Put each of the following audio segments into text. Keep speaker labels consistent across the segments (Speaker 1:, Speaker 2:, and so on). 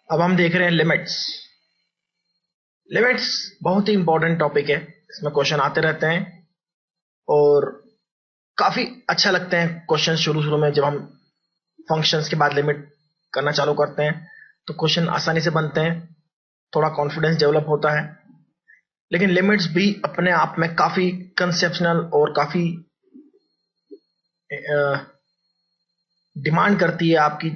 Speaker 1: अब हम देख रहे हैं लिमिट्स। लिमिट्स बहुत ही इंपॉर्टेंट टॉपिक है, इसमें क्वेश्चन आते रहते हैं और काफी अच्छा लगते हैं क्वेश्चन। शुरू शुरू में जब हम फंक्शंस के बाद लिमिट करना चालू करते हैं तो क्वेश्चन आसानी से बनते हैं, थोड़ा कॉन्फिडेंस डेवलप होता है। लेकिन लिमिट्स भी अपने आप में काफी कंसेप्शनल और काफी डिमांड करती है, आपकी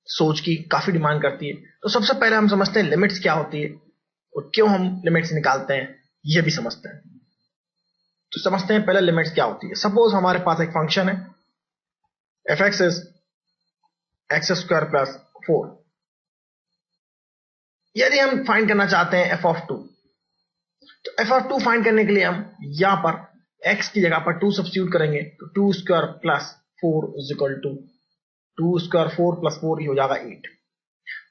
Speaker 1: सोच की काफी डिमांड करती है। तो सबसे पहले हम समझते हैं लिमिट्स क्या होती है और क्यों हम लिमिट्स निकालते हैं, ये भी समझते हैं। तो समझते हैं पहले लिमिट्स क्या होती है। सपोज हमारे पास एक फंक्शन है F x is x square plus 4। यदि हम फाइंड करना चाहते हैं एफ ऑफ 2, तो एफ ऑफ 2 फाइंड करने के लिए हम यहां पर एक्स की जगह पर 2 सब्स्टिट्यूट करेंगे तो 2 square plus 4 is equal to 2 square 4 plus 4 ही हो जाएगा 8।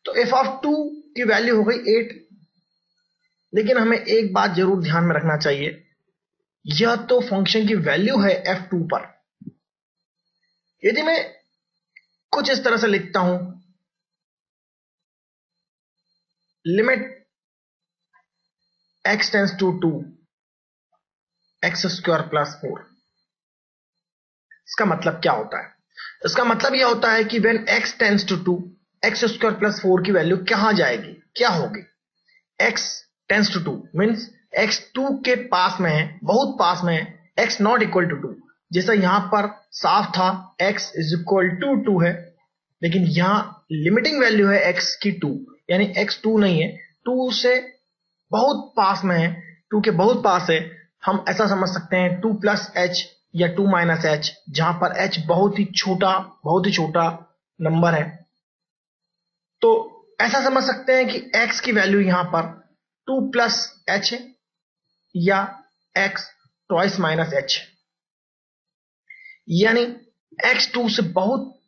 Speaker 1: तो एफ ऑफ 2 की वैल्यू हो गई 8। लेकिन हमें एक बात जरूर ध्यान में रखना चाहिए, यह तो फंक्शन की वैल्यू है f2 पर। यदि मैं कुछ इस तरह से लिखता हूं limit x tends to 2 x square plus 4, इसका मतलब क्या होता है? इसका मतलब यह होता है कि when x tends to 2 x square plus 4 की वैल्यू कहां जाएगी, क्या होगी? x tends to 2 means x 2 के पास में है, बहुत पास में है, x नॉट इक्वल टू 2। जैसा यहां पर साफ था x इज इक्वल टू 2 है, लेकिन यहां लिमिटिंग वैल्यू है x की 2, यानी x 2 नहीं है, 2 से बहुत पास में है, 2 के बहुत पास है। हम ऐसा समझ सकते हैं 2 प्लस h या 2 माइनस h, जहां पर h बहुत ही छोटा नंबर है। तो ऐसा समझ सकते हैं कि x की वैल्यू यहां पर 2 प्लस h है या x ट्वाइस माइनस h, यानी x 2 से बहुत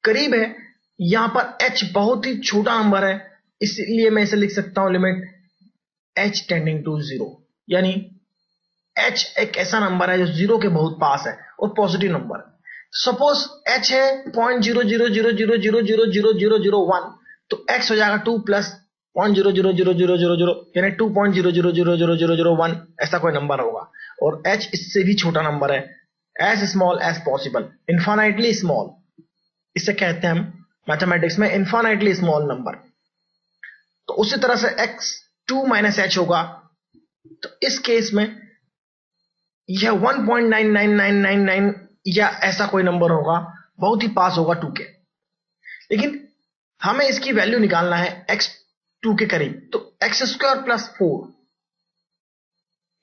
Speaker 1: करीब है, यहां पर h बहुत ही छोटा नंबर है, इसलिए मैं इसे लिख सकता हूं लिमिट h टेंडिंग टू 0, यानी h एक ऐसा नंबर है जो 0 के बहुत पास है और पॉजिटिव नंबर है। सपोज h है 0.000000001, तो x हो जाएगा 2 प्लस 0.0000000, यानी 2.0000001 ऐसा कोई नंबर होगा, और h इससे भी छोटा नंबर है, as small as possible, infinitely small. इसे कहते हैं हम मैथमेटिक्स में इन्फाइनाइटली स्मॉल नंबर। तो उसी तरह से x 2 माइनस h होगा, तो इस केस में यह 1.99999 या ऐसा कोई नंबर होगा, बहुत ही पास होगा 2 के। लेकिन हमें इसकी वैल्यू निकालना है x 2 के करीब, तो एक्स स्क्वायर प्लस 4,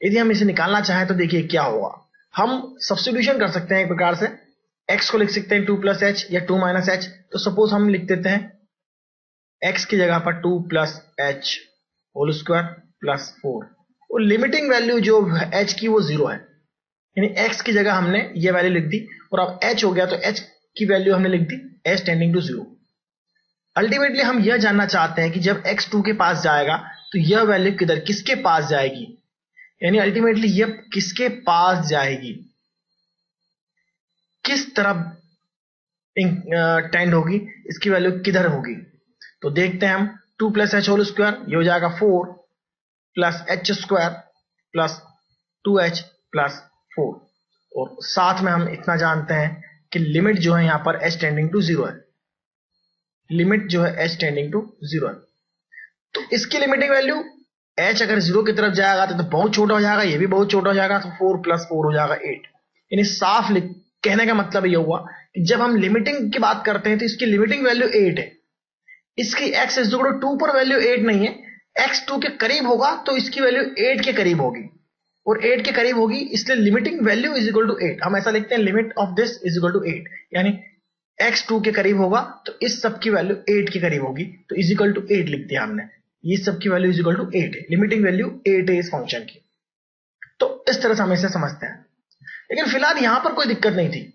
Speaker 1: यदि हम इसे निकालना चाहें तो देखिए क्या होगा। हम सब्स्टिट्यूशन कर सकते हैं एक प्रकार से, x को लिख सकते हैं 2 प्लस h या 2 माइनस h। तो सपोज हम लिख देते हैं x की जगह पर 2 plus h whole square plus 4, और लिमिटिंग वैल्यू जो h की वो 0 है, यानी x की जगह हमने ये वैल्यू लिख दी, और अब h हो गया तो h की वैल्यू हमने लिख दी h टेंडिंग टू 0। अल्टीमेटली हम यह जानना चाहते हैं कि जब x 2 के पास जाएगा तो यह वैल्यू किसके पास जाएगी, यानी अल्टीमेटली यह किसके पास जाएगी, किस तरफ टेंड होगी, इसकी वैल्यू किधर होगी। तो देखते हैं हम 2 प्लस h होल स्क्वायर, ये हो जाएगा 4 plus h square plus 2h plus 4, और साथ में हम इतना जानते हैं कि लिमिट जो है यहां पर h टेंडिंग टू 0 है, लिमिट जो है h टेंडिंग टू 0 है। तो इसकी लिमिटिंग वैल्यू h अगर 0 की तरफ जाएगा तो बहुत छोटा हो जाएगा, ये भी बहुत छोटा हो जाएगा, तो 4 प्लस 4 हो जाएगा 8। यानी साफ कहने का मतलब ये हुआ कि जब हम लिमिटिंग की बात करते हैं तो इसकी लिमिटिंग वैल्यू 8 है, इसकी x इज इक्वल टू 2 पर वैल्यू 8 नहीं है, x 2 के करीब होगा तो इसकी वैल्यू 8 के करीब होगी, और 8 के करीब होगी इसलिए limiting value is equal to 8। हम ऐसा लिखते हैं limit of this is equal to 8, यानी x 2 के करीब होगा तो इस सब की वैल्यू 8 के करीब होगी, तो इज इक्वल टू 8 लिख दिया हमने, ये सब की वैल्यू इज इक्वल टू 8 है, लिमिटिंग वैल्यू 8 है इस फंक्शन की। तो इस तरह से हम इसे समझते हैं। लेकिन फिलहाल यहां पर कोई दिक्कत नहीं थी,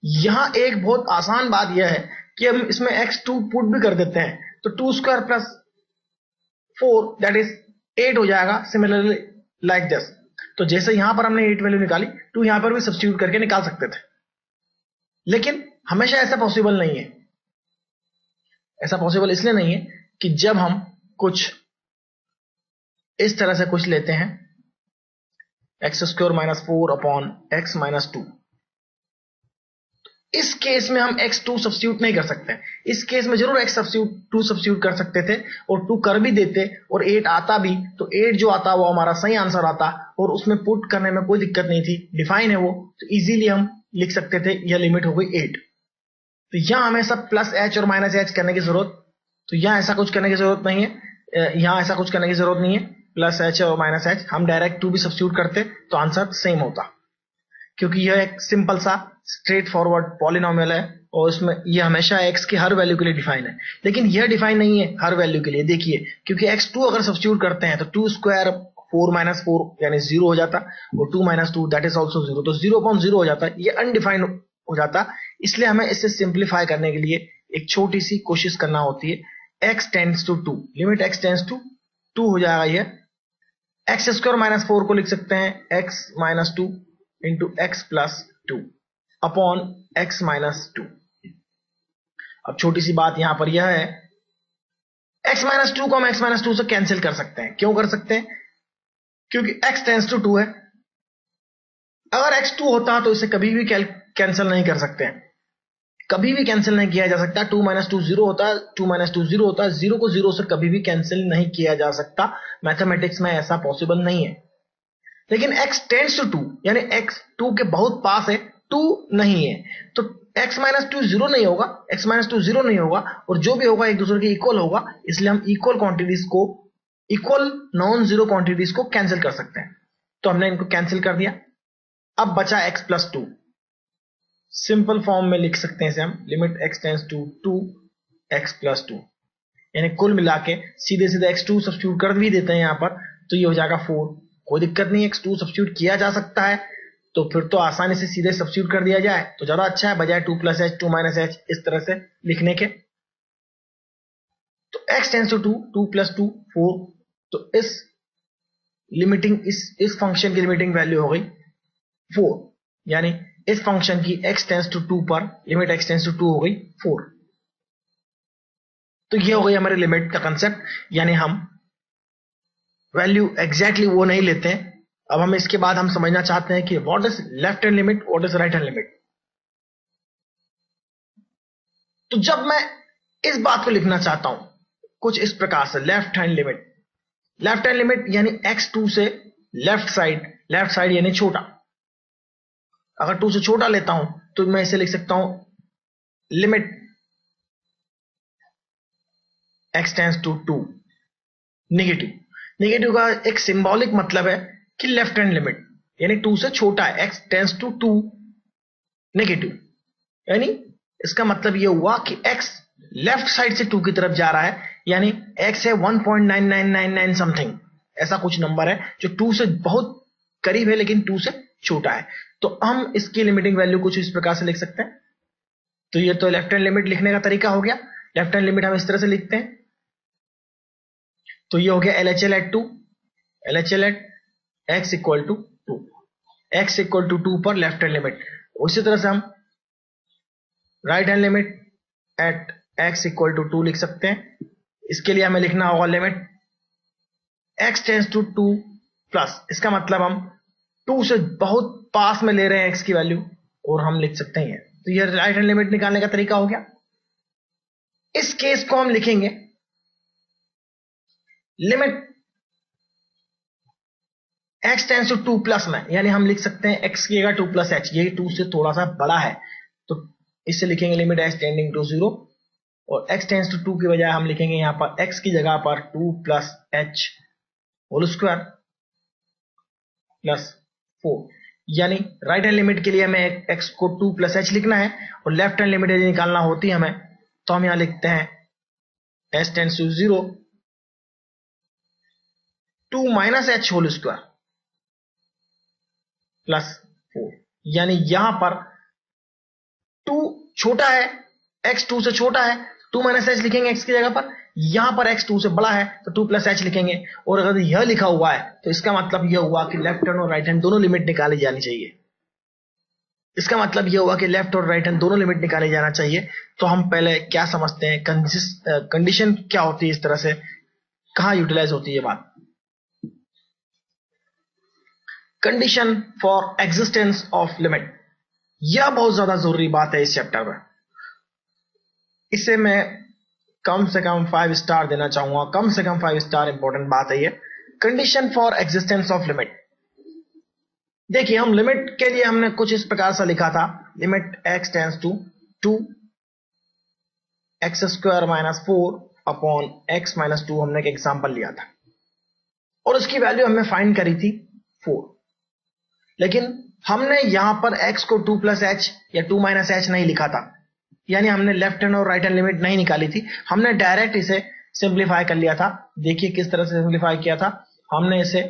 Speaker 1: यहां एक बहुत आसान बात यह है कि हम इसमें x2 पुट भी कर देते हैं, तो 2 स्क्वायर प्लस 4 दैट इज 8 हो जाएगा, सिमिलरली लाइक दिस। तो जैसे यहां पर हमने 8 वैल्यू निकाली, तो यहां पर भी सब्स्टिट्यूट करके निकाल सकते थे, लेकिन हमेशा ऐसा पॉसिबल नहीं है। ऐसा पॉसिबल इसलिए नहीं है कि जब हम कुछ इस तरह से कुछ लेते हैं x² - 4 अपॉन x - 2, इस केस में हम x2 सब्स्टिट्यूट नहीं कर सकते। इस केस में जरूर x2 सब्स्टिट्यूट कर सकते थे और 2 कर भी देते और 8 आता भी, तो 8 जो आता वो हमारा सही आंसर आता और उसमें पुट करने में कोई दिक्कत नहीं थी, डिफाइन है वो, तो इजीली हम लिख सकते थे। यह लिमिट हो गई 8। तो यहां हमें सब प्लस h और माइनस h करने की जरूरत, तो यहां ऐसा कुछ करने की जरूरत नहीं है, यहां ऐसा कुछ करने की जरूरत नहीं है। प्लस h और माइनस h हम डायरेक्ट 2 भी सब्स्टिट्यूट करते तो आंसर सेम होता, क्योंकि यह एक सिंपल सा स्ट्रेट फॉरवर्ड पॉलिनोमियल है और इसमें यह हमेशा x की हर वैल्यू के लिए डिफाइन है। लेकिन यह डिफाइन नहीं है हर वैल्यू के लिए, देखिए, क्योंकि x2 अगर सब्स्टिट्यूट करते हैं तो 2² 4 - 4 यानी 0 हो जाता और 2 - 2 दैट इज आल्सो 0, तो 0/0 हो जाता, ये अनडिफाइंड हो जाता। इसलिए हमें इसे सिंप्लीफाई करने के लिए एक छोटी सी कोशिश करना होती है। x tends to 2, limit x tends to 2 हो जाएगा। ये x² - 4 को लिख सकते हैं x - 2 into x plus 2 upon x - 2। अब छोटी सी बात यहां पर यह है, x - 2 को हम x - 2 से कैंसिल कर सकते हैं। क्यों कर सकते हैं? क्योंकि x टेंड्स टू 2 है। अगर x 2 होता तो इसे कभी भी कैंसिल नहीं कर सकते हैं, कभी भी कैंसिल नहीं किया जा सकता। 2 - 2 0 होता है, 2 - 2 0 होता है, 0 को 0 से कभी भी कैंसिल नहीं किया जा सकता। मैथमेटिक्स में ऐसा पॉसिबल नहीं है। लेकिन x टेंड्स टू 2 यानी x 2 के बहुत पास है, 2 नहीं है, तो x - 2 0 नहीं होगा, x - 2 0 नहीं होगा और जो भी होगा एक दूसरे के इक्वल होगा। इसलिए हम इक्वल क्वांटिटीज को, इक्वल नॉन जीरो क्वांटिटीज को कैंसिल कर सकते हैं। तो हमने इनको कैंसिल कर दिया। अब बचा x प्लस 2। सिंपल फॉर्म में लिख सकते हैं इसे हम, limit x tends to 2 x plus 2, यानी कुल मिला के सीधे सीधे x2 सब्स्टिट्यूट कर भी देते हैं यहां पर, तो ये हो जाएगा 4। कोई दिक्कत नहीं, x2 सब्स्टिट्यूट किया जा सकता है, तो फिर तो आसानी से सीधे सब्स्टिट्यूट कर दिया जाए तो ज्यादा अच्छा है, बजाय 2 + h 2 - h इस तरह से लिखने के। तो x टेंड्स टू 2, 2 + 2 4, तो इस लिमिटिंग, इस फंक्शन की लिमिटिंग वैल्यू हो गई 4, यानी इस फंक्शन की x टेंड्स टू 2 पर लिमिट x टेंड्स टू 2 हो गई 4। तो ये हो गई हमारे लिमिट का कंसेप्ट, यानी हम वैल्यू एग्जैक्टली वो नहीं लेते हैं। अब हम इसके बाद हम समझना चाहते हैं कि what is left hand limit, what is right hand limit. तो जब मैं इस बात को लिखना चाहता हूं कुछ इस प्रकार से, left hand limit, left hand limit यानी x2 से लेफ्ट साइड यानी छोटा, अगर 2 से छोटा लेता हूं तो मैं इसे लिख सकता हूं limit x tends to 2 negative. Negative का एक सिंबॉलिक मतलब है कि लेफ्ट हैंड लिमिट यानी 2 से छोटा है, x टेंड्स टू 2 नेगेटिव, यानी इसका मतलब यह हुआ कि x लेफ्ट साइड से 2 की तरफ जा रहा है, यानी x है 1.9999 समथिंग, ऐसा कुछ नंबर है जो 2 से बहुत करीब है लेकिन 2 से छोटा है। तो हम इसकी लिमिटिंग वैल्यू कुछ इस प्रकार से लिख सकते हैं। तो ये तो लेफ्ट हैंड लिमिट लिखने का तरीका हो गया। लेफ्ट हैंड लिमिट हम इस तरह से लिखते हैं, तो ये हो गया LHL at 2, LHL at x equal to 2, x equal to 2 पर लेफ्ट हैंड लिमिट। उसी तरह से हम right hand limit at x equal to 2 लिख सकते हैं। इसके लिए हमें लिखना होगा limit x tends to 2 plus, इसका मतलब हम 2 से बहुत पास में ले रहे हैं x की वैल्यू और हम लिख सकते हैं। तो ये राइट हैंड लिमिट निकालने का तरीका हो गया। इस केस को हम लिखेंगे limit x tends to 2 plus में, यानी हम लिख सकते हैं x की जगह 2 + h, ये 2 से थोड़ा सा बड़ा है तो इससे लिखेंगे लिमिट h टेंडिंग टू 0, और x टेंड्स टू 2 की बजाय हम लिखेंगे यहां पर x की जगह पर 2 + h होल स्क्वायर प्लस 4, यानी राइट हैंड लिमिट के लिए हमें x को 2 + h लिखना है और लेफ्ट हैंड लिमिट यदि निकालना होती है हमें, तो हम यहां लिखते हैं h tends to 0 2 - h whole square plus 4, यानी यहां पर 2 छोटा है, x 2 से छोटा है, 2 - h लिखेंगे x की जगह पर, यहां पर x 2 से बड़ा है तो 2 + h लिखेंगे। और अगर यह लिखा हुआ है तो इसका मतलब यह हुआ कि लेफ्ट हैंड और राइट हैंड दोनों लिमिट निकाली जानी चाहिए। इसका मतलब ये हुआ कि लेफ्ट और राइट हैंड दोनों लिमिट निकाले जाना चाहिए। तो हम पहले क्या समझते हैं, कंडीशन क्या होती है, इस तरह से कहाँ यूटिलाइज होती है बात। Condition for existence of limit, यह बहुत ज्यादा जरूरी बात है इस चैप्टर में। इसे मैं कम से कम 5 स्टार देना चाहूंगा, कम से कम 5 स्टार इंपॉर्टेंट बात है ये। Condition for existence of limit, देखिए हम लिमिट के लिए हमने कुछ इस प्रकार से लिखा था, limit x tends to 2 x square minus 4 upon x minus 2 हमने एक एग्जांपल लिया था और उसकी वैल्यू हमने फाइंड करी थी 4। लेकिन हमने यहां पर x को 2 प्लस एच या 2 माइनस एच नहीं लिखा था, यानी हमने लेफ्ट हैंड और राइट हैंड लिमिट नहीं निकाली थी, हमने डायरेक्ट इसे सिंप्लीफाई कर लिया था। देखिए किस तरह से सिंप्लीफाई किया था, हमने इसे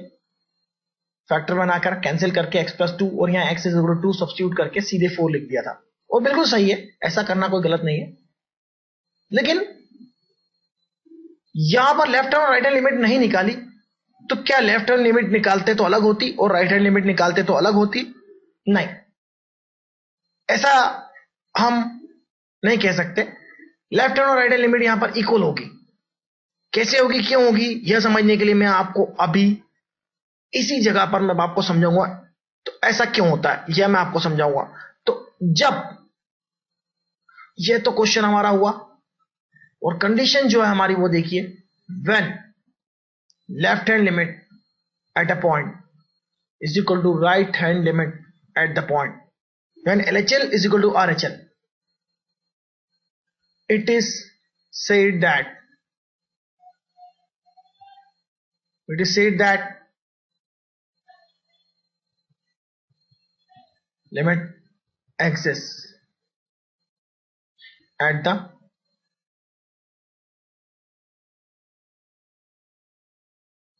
Speaker 1: फैक्टर बनाकर कैंसिल करके x प्लस 2 और यहाँ x is equal to 2 substitute करके सीधे 4 लिख दिया था। और बिल्कुल सही है, ऐसा करना कोई गलत नहीं है। लेकिन यहां पर लेफ्ट हैंड और राइट हैंड लिमिट नहीं निकाली, तो क्या लेफ्ट हैंड लिमिट निकालते तो अलग होती और राइट हैंड लिमिट निकालते तो अलग होती? नहीं, ऐसा हम नहीं कह सकते। लेफ्ट हैंड और राइट हैंड लिमिट यहां पर इक्वल होगी। कैसे होगी, क्यों होगी, यह समझने के लिए मैं आपको अभी इसी जगह पर मैं आपको समझाऊंगा। तो ऐसा क्यों होता है यह मैं आपको समझाऊंगा। तो जब यह तो क्वेश्चन हमारा हुआ और कंडीशन जो है हमारी वो देखिए, when left hand limit at a point is equal to right hand limit at the point, when LHL is equal to RHL, it is said that limit exists at the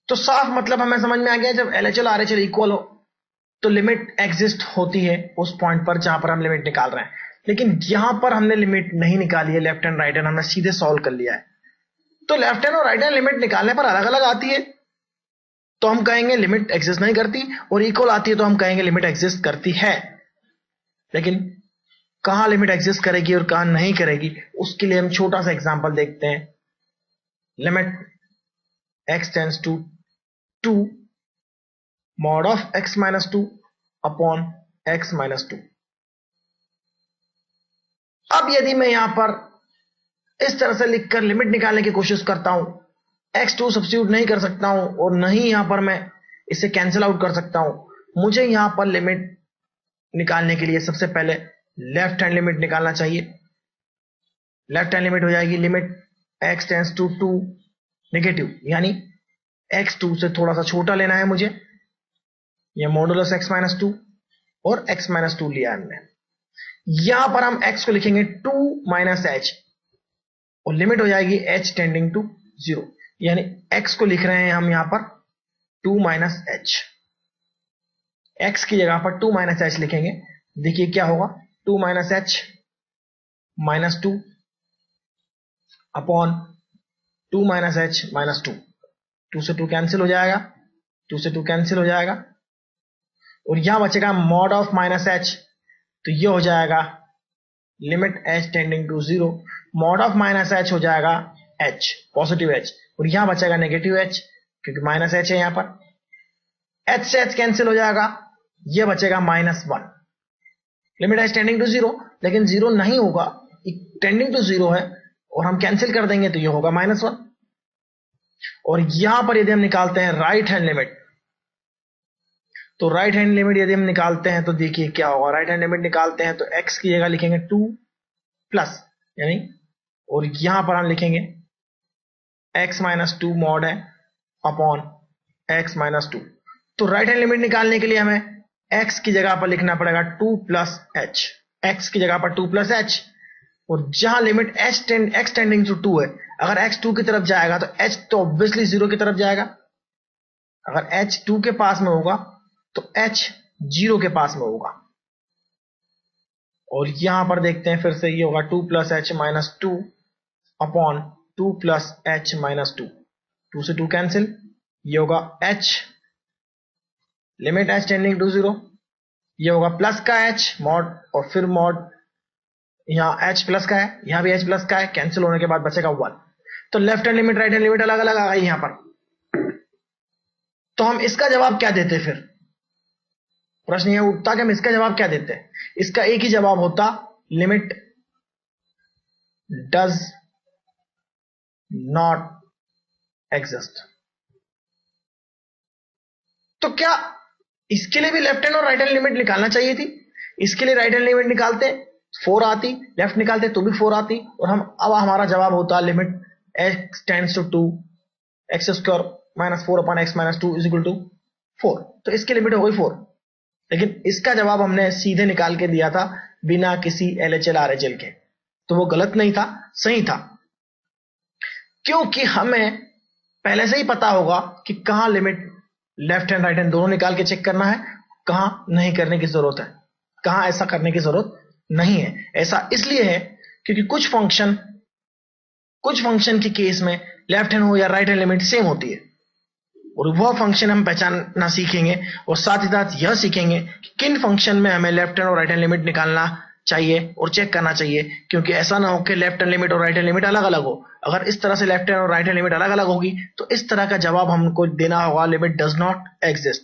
Speaker 1: तो साफ मतलब हमें समझ में आ गया, जब LHL RHL इक्वल हो तो लिमिट एग्जिस्ट होती है उस पॉइंट पर जहां पर हम लिमिट निकाल रहे हैं। लेकिन यहां पर हमने लिमिट नहीं निकाली है, लेफ्ट हैंड राइट हैंड हमने सीधे सॉल्व कर लिया है। तो लेफ्ट हैंड और राइट हैंड लिमिट निकालने पर अलग अलग आती है तो हम कहेंगे लिमिट एग्जिस्ट नहीं करती, और इक्वल आती है तो हम कहेंगे लिमिट एग्जिस्ट करती है। लेकिन कहां लिमिट एग्जिस्ट करेगी और कहां नहीं करेगी, उसके लिए हम छोटा सा एग्जांपल देखते हैं। Limit x tends to 2 mod of x minus 2 upon x minus 2। अब यदि मैं यहां पर इस तरह से लिखकर लिमिट निकालने की कोशिश करता हूं, x2 सब्स्टिट्यूट नहीं कर सकता हूं और नहीं यहां पर मैं इसे कैंसिल आउट कर सकता हूं। मुझे यहां पर लिमिट निकालने के लिए सबसे पहले लेफ्ट हैंड लिमिट निकालना चाहिए। लेफ्ट हैंड लिमिट हो जाएगी limit x tends to 2 negative, यानी x2 से थोड़ा सा छोटा लेना है मुझे, ये मॉडुलस x माइनस 2 और x माइनस 2 लिया हमने। यहां पर हम x को लिखेंगे 2 माइनस एच और लिमिट हो जाएगी h टेंडिंग टू 0, यानी x को लिख रहे हैं हम यहां पर 2 माइनस एच। x की जगह पर 2 माइनस एच लिखेंगे। देखिए क्या होगा, 2 minus H minus 2 upon 2 minus H minus 2, 2 से 2 कैंसिल हो जाएगा, 2 से 2 कैंसिल हो जाएगा और यहां बचेगा मॉड ऑफ माइनस एच, तो ये हो जाएगा limit h tending to 0, mod of minus h हो जाएगा h पॉजिटिव h और यहां बचेगा नेगेटिव h क्योंकि माइनस h है यहां पर। h से h कैंसिल हो जाएगा, ये बचेगा -1। लिमिट h टेंडिंग टू 0, लेकिन 0 नहीं होगा, टेंडिंग टू 0 है और हम कैंसिल कर देंगे तो ये होगा -1। और यहां पर यदि हम निकालते हैं राइट हैंड लिमिट, तो राइट हैंड लिमिट यदि हम निकालते हैं तो देखिए क्या होगा। राइट हैंड लिमिट निकालते हैं तो x की जगह लिखेंगे 2 प्लस, यानी और यहां पर हम लिखेंगे x माइनस 2 मॉड है अपॉन x माइनस 2। तो राइट हैंड लिमिट निकालने के लिए हमें x की जगह पर लिखना पड़ेगा 2 प्लस एच, x की जगह पर 2 प्लस एच और जहां लिमिट x टेंडिंग टू 2 है, अगर x 2 की तरफ जाएगा तो h तो ऑब्वियसली 0 की तरफ जाएगा। अगर h 2 के पास में होगा तो h 0 के पास में होगा। और यहां पर देखते हैं फिर से, ये होगा 2 plus h minus 2 upon 2 plus h minus 2, 2 से 2 कैंसिल, ये होगा h limit h tending to 0, ये होगा प्लस का एच मॉड और फिर मॉड, यहाँ एच प्लस का है, यहाँ भी एच प्लस का है, कैंसिल होने के बाद बचेगा 1। तो left hand limit right hand limit अलग अलग आ गई यहाँ पर। तो हम इसका जवाब क्या देते? फिर प्रश्न ये उठता कि हम इसका जवाब क्या देते हैं। इसका एक ही जवाब होता, लिमिट डज नॉट एग्जिस्ट। तो क्या इसके लिए भी लेफ्ट हैंड और राइट हैंड लिमिट निकालना चाहिए थी? इसके लिए राइट हैंड लिमिट निकालते 4 आती, लेफ्ट निकालते तो भी 4 आती, और हम अब हमारा जवाब होता limit x tends to 2 x square minus 4 upon x minus 2 is equal to 4। तो इसकी लिमिट हो गई 4। लेकिन इसका जवाब हमने सीधे निकाल के दिया था बिना किसी LHL RHL के, तो वो गलत नहीं था, सही था, क्योंकि हमें पहले से ही पता होगा कि कहां limit left hand right hand दोनों निकाल के चेक करना है, कहां नहीं करने की जरूरत है, कहां ऐसा करने की जरूरत नहीं है। ऐसा इसलिए है क्योंकि कुछ फंक्शन के केस में लेफ्ट हैंड हो या राइट हैंड लिमिट सेम होती है, और वह फंक्शन हम पहचानना सीखेंगे, और साथ ही साथ यह सीखेंगे कि किन फंक्शन में हमें लेफ्ट हैंड और राइट हैंड लिमिट निकालना चाहिए और चेक करना चाहिए, क्योंकि ऐसा ना हो कि लेफ्ट हैंड लिमिट और राइट हैंड लिमिट अलग अलग हो। अगर इस तरह से लेफ्ट हैंड और राइट हैंड लिमिट अलग अलग होगी तो इस तरह का जवाब हमको देना होगा लिमिट डज नॉट एग्जिस्ट।